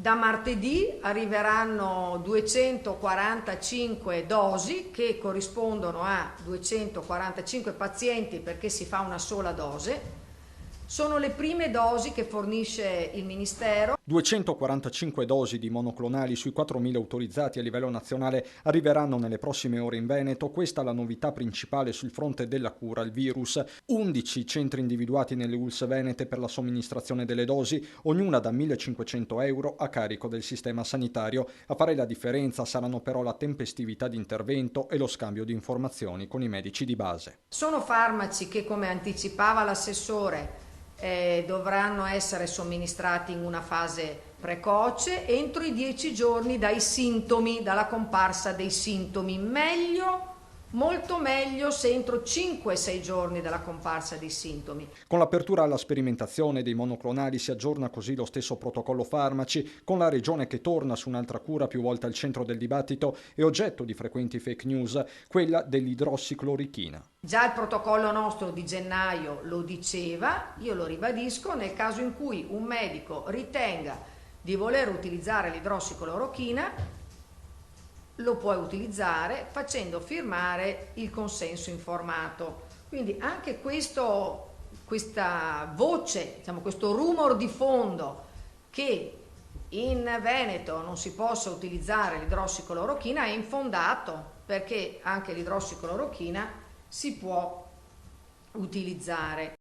Da martedì arriveranno 245 dosi che corrispondono a 245 pazienti perché si fa una sola dose. Sono le prime dosi che fornisce il Ministero. 245 dosi di monoclonali sui 4.000 autorizzati a livello nazionale arriveranno nelle prossime ore in Veneto. Questa è la novità principale sul fronte della cura al virus. 11 centri individuati nelle ULSS venete per la somministrazione delle dosi, ognuna da 1.500 euro a carico del sistema sanitario. A fare la differenza saranno però la tempestività di intervento e lo scambio di informazioni con i medici di base. Sono farmaci che, come anticipava l'assessore, dovranno essere somministrati in una fase precoce entro i 10 giorni dai sintomi, dalla comparsa dei sintomi. Meglio, molto meglio se entro 5-6 giorni dalla comparsa dei sintomi. Con l'apertura alla sperimentazione dei monoclonali si aggiorna così lo stesso protocollo farmaci, con la regione che torna su un'altra cura più volte al centro del dibattito e oggetto di frequenti fake news, quella dell'idrossiclorochina. Già il protocollo nostro di gennaio lo diceva, io lo ribadisco, nel caso in cui un medico ritenga di voler utilizzare l'idrossiclorochina, lo puoi utilizzare facendo firmare il consenso informato. Quindi anche questa voce, diciamo, questo rumor di fondo che in Veneto non si possa utilizzare l'idrossiclorochina è infondato, perché anche l'idrossiclorochina si può utilizzare.